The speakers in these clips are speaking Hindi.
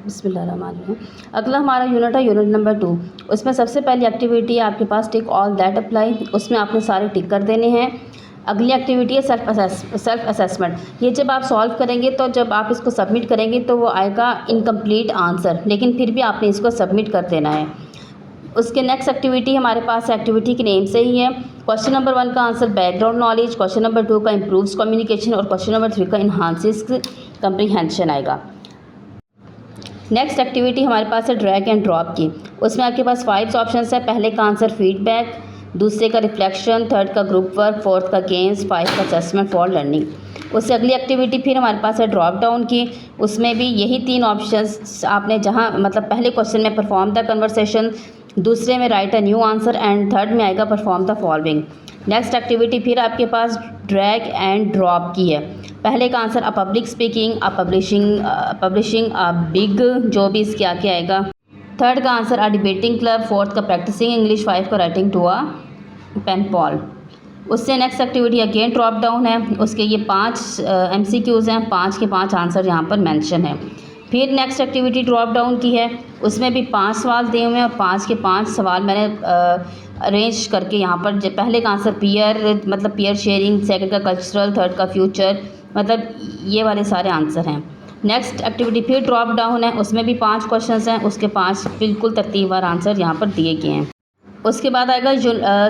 बिस्मिल्लाहिर्रहमानिर्रहीम। अगला हमारा यूनिट है यूनिट नंबर 2। उसमें सबसे पहली एक्टिविटी है आपके पास टिक ऑल दैट अप्लाई। उसमें आपने सारे टिक कर देने हैं। अगली एक्टिविटी है सेल्फ असेसमेंट। ये जब आप सॉल्व करेंगे तो जब आप इसको सबमिट करेंगे तो वो आएगा इनकम्प्लीट आंसर, लेकिन फिर भी आपने इसको सबमिट कर देना है। उसके नेक्स्ट एक्टिविटी हमारे पास एक्टिविटी के नेम से ही है। क्वेश्चन नंबर 1 का answer background knowledge, question number 2 का इम्प्रूव्स कम्युनिकेशन और क्वेश्चन नंबर 3 का इन्हांसेस कम्प्रीहेंशन आएगा। नेक्स्ट एक्टिविटी हमारे पास है ड्रैग एंड ड्रॉप की। उसमें आपके पास 5 ऑप्शंस है। पहले का आंसर फीडबैक, दूसरे का रिफ्लेक्शन, थर्ड का ग्रुप वर्क, फोर्थ का गेम्स, 5 का असेसमेंट फॉर लर्निंग। उससे अगली एक्टिविटी फिर हमारे पास है ड्रॉप डाउन की। उसमें भी यही 3 ऑप्शंस आपने जहां मतलब पहले क्वेश्चन में परफॉर्म द कन्वर्सेशन, दूसरे में right a new answer and third में आएगा perform the following. Next activity फिर आपके पास ड्रैग एंड ड्रॉप की है। पहले का answer a public speaking, a publishing a big, जो भी इसके आगे आएगा। थर्ड का answer a debating club, fourth का प्रैक्टिसिंग इंग्लिश, 5 का writing to a pen pal. उससे next activity again drop down है। उसके ये 5 MCQs हैं, 5 के 5 आंसर यहाँ पर मेंशन है। फिर नेक्स्ट एक्टिविटी ड्रॉप डाउन की है। उसमें भी 5 सवाल दिए हुए हैं और 5 के 5 सवाल मैंने अरेंज करके यहाँ पर पहले का आंसर पीयर मतलब पीयर शेयरिंग, सेकंड का कल्चरल, थर्ड का फ्यूचर, मतलब ये वाले सारे आंसर हैं। नेक्स्ट एक्टिविटी फिर ड्रॉप डाउन है। उसमें भी 5 क्वेश्चंस हैं, उसके 5 बिल्कुल तरतीबवार आंसर यहाँ पर दिए गए हैं। उसके बाद आएगा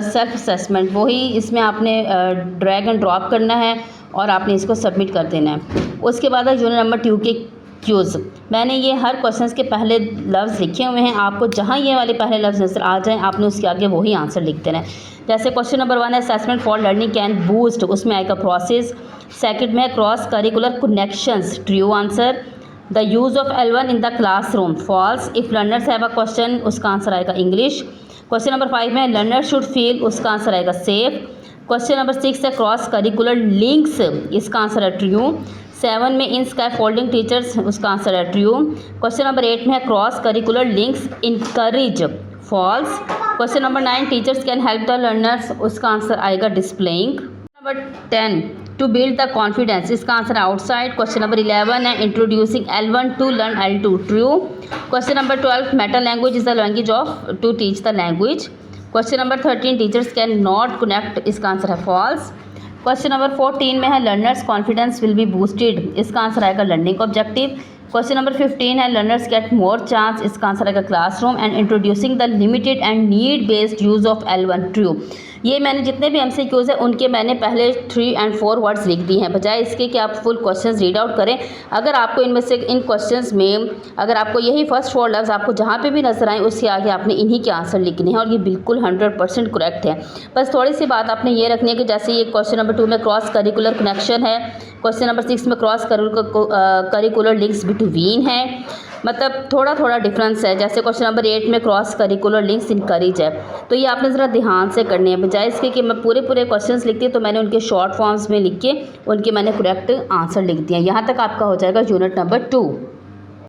सेल्फ असेसमेंट। वही इसमें आपने ड्रैग एंड ड्रॉप करना है और आपने इसको सबमिट कर देना है। उसके बाद है यूनिट नंबर 2 के क्यूज़। मैंने ये हर क्वेश्चंस के पहले लफ्ज़ लिखे हुए हैं। आपको जहाँ ये वाले पहले लफ्ज़ नजर आ जाएं आपने उसके आगे वही आंसर लिख देना है। जैसे क्वेश्चन नंबर 1 है assessment for learning can boost, उसमें आएगा प्रोसेस। सेकंड में cross curricular connections, true answer. The use of L1 in the classroom, false. If learners have a question, उसका आंसर आएगा इंग्लिश। क्वेश्चन नंबर 5 में लर्नर शुड फील, उसका आंसर आएगा सेफ। क्वेश्चन नंबर 6 है क्रॉस करिकुलर लिंक्स, इसका आंसर है ट्रू। 7 में इन स्काई फोल्डिंग टीचर्स, उसका आंसर है ट्रू। क्वेश्चन नंबर 8 में है cross curricular links encourage, false. Question number 9 teachers can help the learners, उसका आंसर आएगा displaying. Number 10 to build the confidence, इसका आंसर आउटसाइड। क्वेश्चन नंबर 11 है introducing L1 to learn L2, true. Question number 12 meta language is the language of to teach the language. Question number 13 teachers can not connect, इसका आंसर है फॉल्स। क्वेश्चन नंबर 14 में है learners confidence will be boosted, इसका आंसर आएगा लर्निंग ऑब्जेक्टिव। क्वेश्चन नंबर 15 है लर्नर्स गेट मोर चांस, इसका आंसर आएगा classroom and introducing the limited and need based use of L1, true. ये मैंने जितने भी MCQs हैं उनके मैंने पहले 3 और 4 वर्ड्स लिख दिए हैं, बजाय इसके कि आप फुल क्वेश्चंस रीड आउट करें। अगर आपको इनमें से इन क्वेश्चंस में अगर आपको यही फर्स्ट 4 लफ्ज़ आपको जहाँ पे भी नजर आए उसके आगे आपने इन्हीं के आंसर लिखने हैं और ये बिल्कुल 100% करेक्ट है। बस थोड़ी सी बात आपने ये रखनी है कि जैसे ये क्वेश्चन नंबर 2 में क्रॉस करिकुलर कनेक्शन है, क्वेश्चन नंबर 6 में क्रॉस करिकुलर लिंक्स बिटवीन है, मतलब थोड़ा थोड़ा डिफरेंस है। जैसे क्वेश्चन नंबर 8 में क्रॉस करिकुलर लिंक्स इनकरेज है, तो ये आपने ज़रा ध्यान से करने हैं, बजाय इसके कि मैं पूरे क्वेश्चंस लिखती तो मैंने उनके शॉर्ट फॉर्म्स में लिख के उनके मैंने करेक्ट आंसर लिख दिए। यहाँ तक आपका हो जाएगा यूनिट नंबर 2।